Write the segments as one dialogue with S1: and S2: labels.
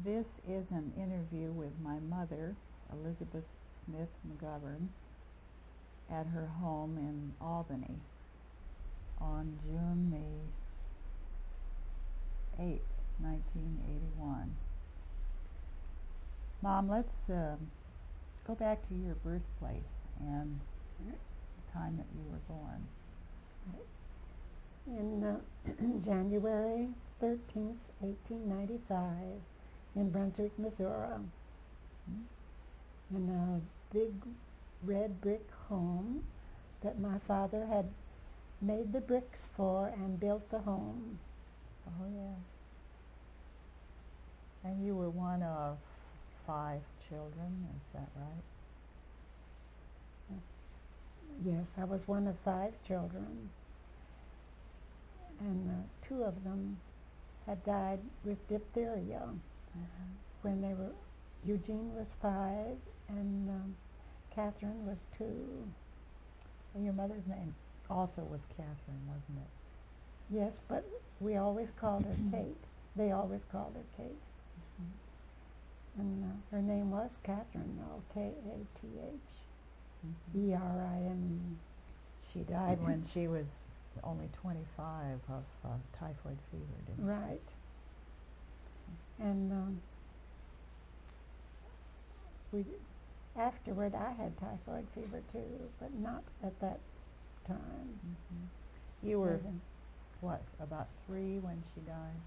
S1: This is an interview with my mother, Elizabeth Smith Magovern, at her home in Albany on June the 8th, 1981. Mom, let's go back to your birthplace and the time that you were born.
S2: In January 13th, 1895, in Brunswick, Missouri, in a big red brick home that my father had made the bricks for and built the home.
S1: Oh, yeah. And you were one of 5 children, is that right?
S2: Yes, I was one of 5 children, and 2 of them had died with diphtheria when they were. Eugene was 5, and Catherine was 2.
S1: And your mother's name also was Catherine, wasn't it?
S2: Yes, but we always called her Kate. They always called her Kate. And her name was Catherine, though, K-A-T-H-E-R-I-N-E.
S1: She died when she was only 25 of typhoid fever, didn't she?
S2: Right. And afterward I had typhoid fever too, but not at that time.
S1: You were, what, about 3 when she died?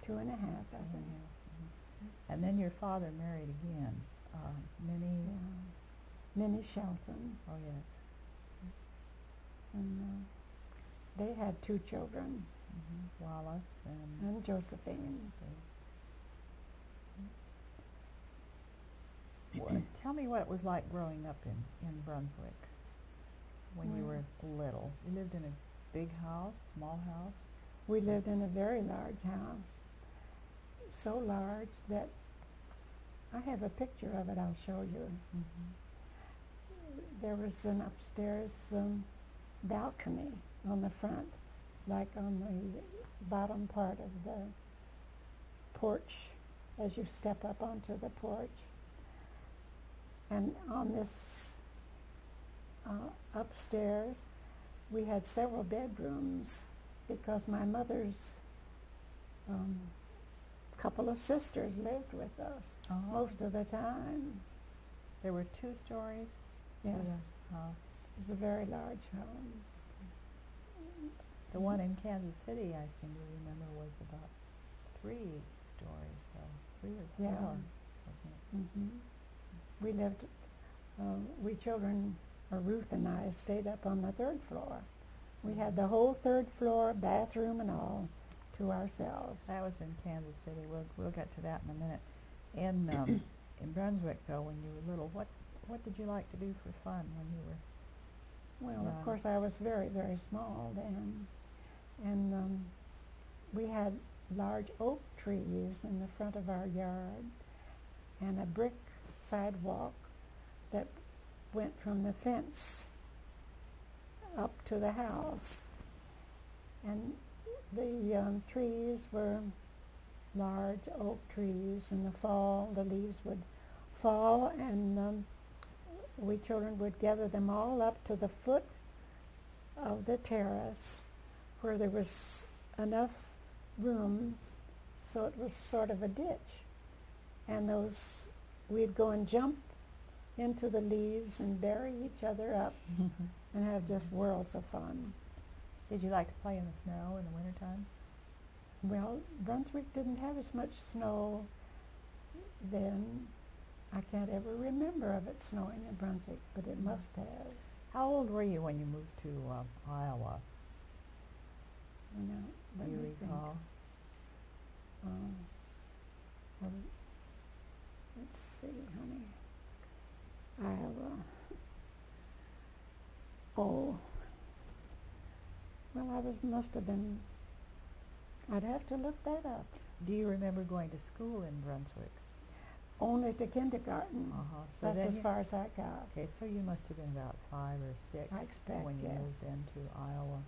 S2: 2.5, I think.
S1: And then your father married again, Minnie.
S2: Minnie Shelton.
S1: Oh, yes.
S2: And they had 2 children.
S1: Wallace
S2: And Josephine.
S1: Tell me what it was like growing up in Brunswick when you were little. You lived in a big house, small house?
S2: We lived in a very large house. So large that I have a picture of it I'll show you. There was an upstairs balcony on the front, like on the bottom part of the porch as you step up onto the porch. And on this upstairs we had several bedrooms because my mother's couple of sisters lived with us most of the time.
S1: There were 2 stories?
S2: Yes.
S1: To the house.
S2: It was a very large home.
S1: The one in Kansas City, I seem to remember, was about 3 stories, though. 3 or 4, wasn't it?
S2: We lived, we children, or Ruth and I, stayed up on the 3rd floor. We had the whole 3rd floor, bathroom and all, to ourselves.
S1: That was in Kansas City. We'll get to that in a minute. In Brunswick, though, when you were little, what did you like to do for fun when you were
S2: Well,
S1: young?
S2: of course, I was very, very small then. And we had large oak trees in the front of our yard and a brick sidewalk that went from the fence up to the house. And the trees were large oak trees. In the fall, the leaves would fall, and we children would gather them all up to the foot of the terrace where there was enough room so it was sort of a ditch. And we'd go and jump into the leaves and bury each other up and have just worlds of fun.
S1: Did you like to play in the snow in the wintertime?
S2: Well, Brunswick didn't have as much snow then. I can't ever remember of it snowing in Brunswick, but it must have.
S1: How old were you when you moved to Iowa?
S2: Let
S1: Do you
S2: me think.
S1: recall?
S2: Well, let's see, honey. Iowa. Oh. Well, must have been, I'd have to look that up.
S1: Do you remember going to school in Brunswick?
S2: Only to kindergarten.
S1: So
S2: That's as far as I got.
S1: Okay, so you must have been about 5 or 6
S2: I expect,
S1: when you
S2: yes.
S1: moved into Iowa.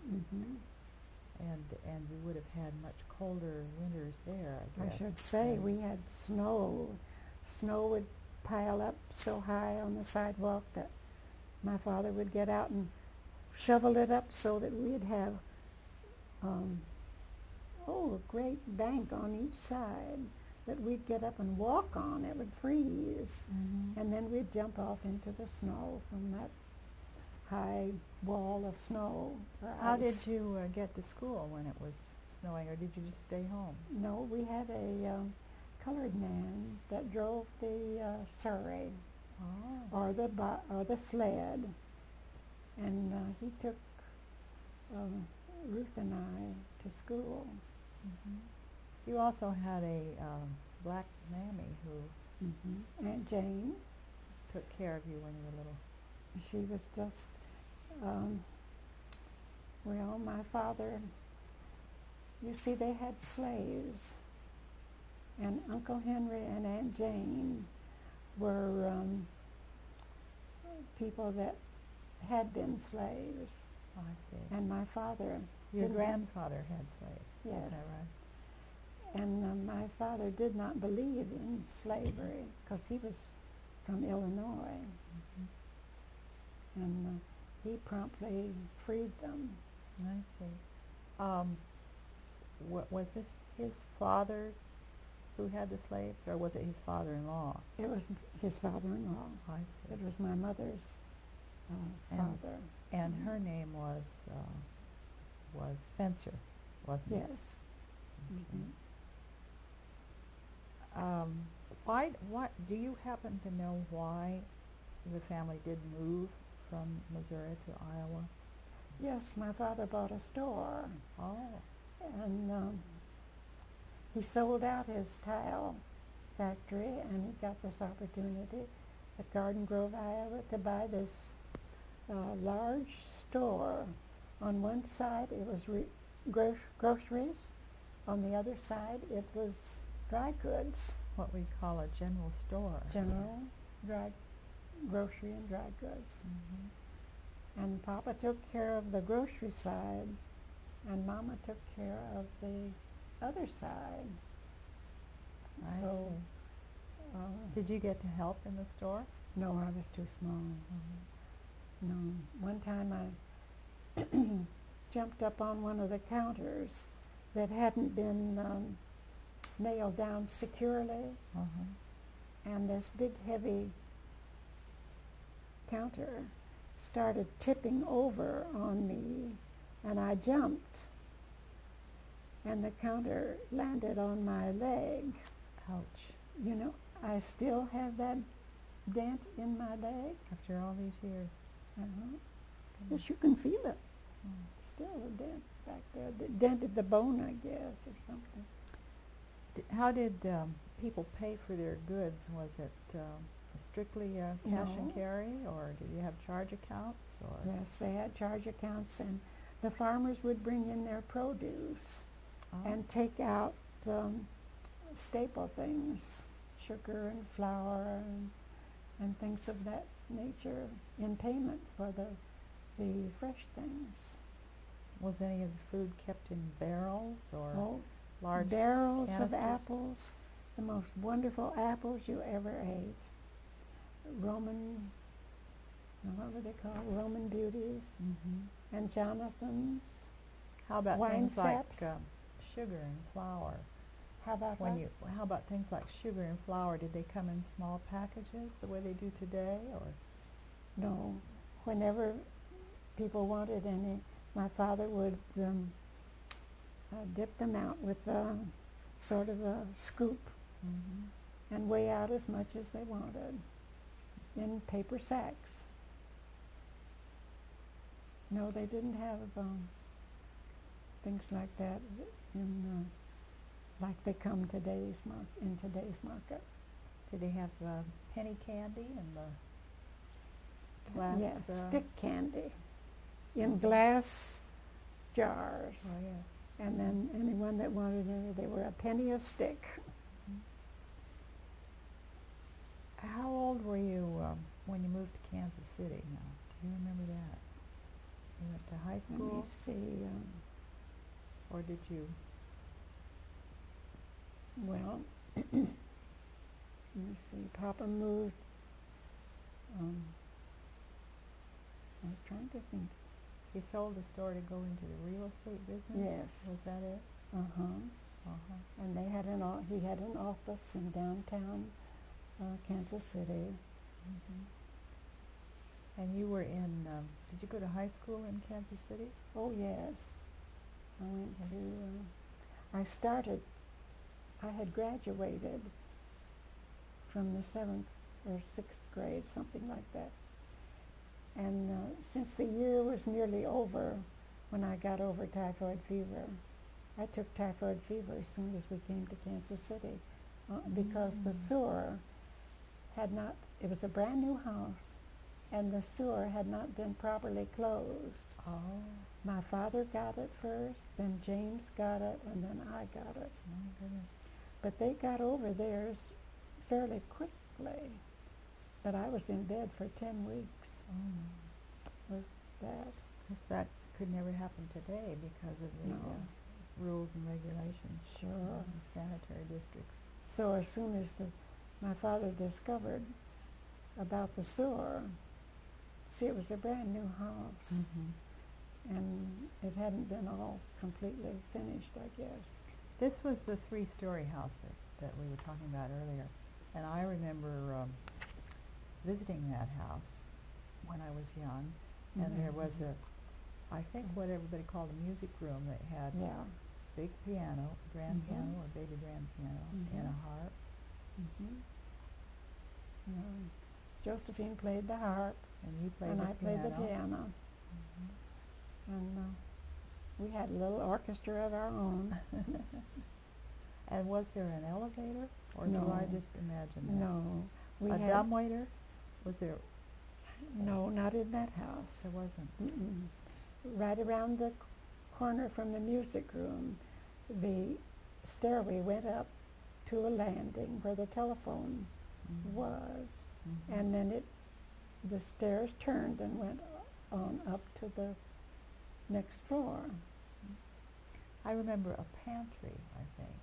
S1: And you would have had much colder winters there, I guess.
S2: I should say
S1: Right.
S2: we had snow. Snow would pile up so high on the sidewalk that my father would get out and shovel it up so that we'd have a great bank on each side that we'd get up and walk on. It would freeze.
S1: Mm-hmm.
S2: And then we'd jump off into the snow from that high wall of snow. Or
S1: How
S2: ice.
S1: did you get to school when it was snowing, or did you just stay home?
S2: No, we had a colored man that drove the surrey
S1: Oh.
S2: or the sled, and he took Ruth and I to school.
S1: Mm-hmm. You also had a black mammy who
S2: Mm-hmm. Aunt Jane,
S1: took care of you when you were little.
S2: she was just, well, my father, you see, they had slaves, and Uncle Henry and Aunt Jane were people that had been slaves,
S1: Oh, I see.
S2: and my father,
S1: Your
S2: didn't-
S1: grandfather had slaves.
S2: Yes.
S1: Is that right?
S2: and my father did not believe in slavery because he was from Illinois,
S1: Mm-hmm.
S2: and he promptly freed them.
S1: I see. Was this his father who had the slaves, or was it his father-in-law?
S2: It was his father-in-law.
S1: I see.
S2: It was my mother's
S1: And-
S2: father.
S1: And her name was Spencer, wasn't it?
S2: Yes. Mhm.
S1: Why do you happen to know why the family did move from Missouri to Iowa?
S2: Yes, my father bought a store,
S1: Oh,
S2: and he sold out his tile factory, and he got this opportunity at Garden Grove, Iowa, to buy this large store. On one side, it was groceries. On the other side, it was dry goods,
S1: what we call a general store.
S2: general dry grocery and dry goods.
S1: Mm-hmm.
S2: And Papa took care of the grocery side, and Mama took care of the other side.
S1: I
S2: So,
S1: see. Did you get to help in the store?
S2: no, I was too small.
S1: Mm-hmm.
S2: No. One time I jumped up on one of the counters that hadn't been nailed down securely,
S1: Uh-huh.
S2: and this big heavy counter started tipping over on me, and I jumped, and the counter landed on my leg.
S1: Ouch.
S2: You know, I still have that dent in my leg.
S1: After all these years.
S2: Uh-huh. Yes, you can feel it.
S1: Mm.
S2: Still a dent back there. It dented the bone, I guess, or something.
S1: How did people pay for their goods? Was it strictly cash and
S2: No.
S1: carry, or did you have charge accounts? Or
S2: Yes, they had charge accounts, and the farmers would bring in their produce
S1: Oh.
S2: and take out staple things, sugar and flour and things of that nature in payment for the fresh things.
S1: Was any of the food kept in barrels or
S2: Oh,
S1: large
S2: barrels of
S1: canisters?
S2: apples, the most wonderful apples you ever ate. Roman, what were they called? Roman beauties
S1: Mm-hmm.
S2: and Jonathan's.
S1: How about
S2: Wine
S1: things like
S2: sets?
S1: sugar and flour?
S2: How about that?
S1: How about things like sugar and flour? Did they come in small packages the way they do today, or?
S2: No. Whenever people wanted any, my father would dip them out with sort of a scoop
S1: Mm-hmm.
S2: and weigh out as much as they wanted in paper sacks. No, they didn't have things like that in like they come in today's market.
S1: Did they have penny candy and the glass?
S2: Yes, stick candy in glass jars.
S1: Oh, yeah.
S2: And then anyone that wanted any, they were a penny a stick.
S1: How old were you when you moved to Kansas City? Now, do you remember that? You went to high
S2: Let me
S1: school.
S2: see.
S1: or did you?
S2: Well, let me see. Papa moved. I was trying to think.
S1: He sold the store to go into the real estate business?
S2: Yes.
S1: Was that it?
S2: And they had he had an office in downtown Kansas City.
S1: And you were in, did you go to high school in Kansas City?
S2: Oh, yes. I went to, I had graduated from the 7th or 6th grade, something like that. And since the year was nearly over when I got over typhoid fever, I took typhoid fever as soon as we came to Kansas City because the sewer had not, it was a brand new house, and the sewer had not been properly closed.
S1: Oh.
S2: My father got it first, then James got it, and then I got it.
S1: My goodness.
S2: But they got over theirs fairly quickly. But I was in bed for 10 weeks.
S1: Oh.
S2: Was bad.
S1: Because that could never happen today because of the rules and regulations.
S2: Sure.
S1: Sanitary districts.
S2: So as soon as my father discovered about the sewer, see, it was a brand new house, and it hadn't been all completely finished, I guess.
S1: This was the 3-story house that we were talking about earlier, and I remember visiting that house when I was young, and there was I think what everybody called a music room that had big piano, grand piano or baby grand piano, and a harp.
S2: Josephine played the harp,
S1: and you played
S2: and
S1: the
S2: I
S1: piano.
S2: played the piano. And we had a little orchestra of our own.
S1: And was there an elevator, or
S2: No.
S1: do I just imagine that?
S2: No. We
S1: A
S2: had
S1: dumbwaiter? Was there?
S2: No, not in that house.
S1: There wasn't.
S2: Right around the corner from the music room, the stairway went up to a landing where the telephone was, and then the stairs turned and went on up to the next floor.
S1: I remember a pantry, I think,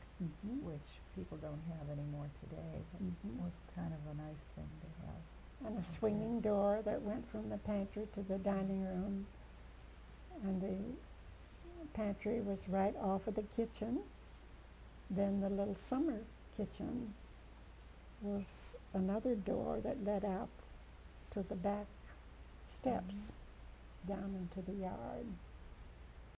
S1: which people don't have anymore today, but was kind of a nice thing to have.
S2: And a swinging door that went from the pantry to the dining room. And the pantry was right off of the kitchen. Then the little summer kitchen was another door that led out to the back steps down into the yard.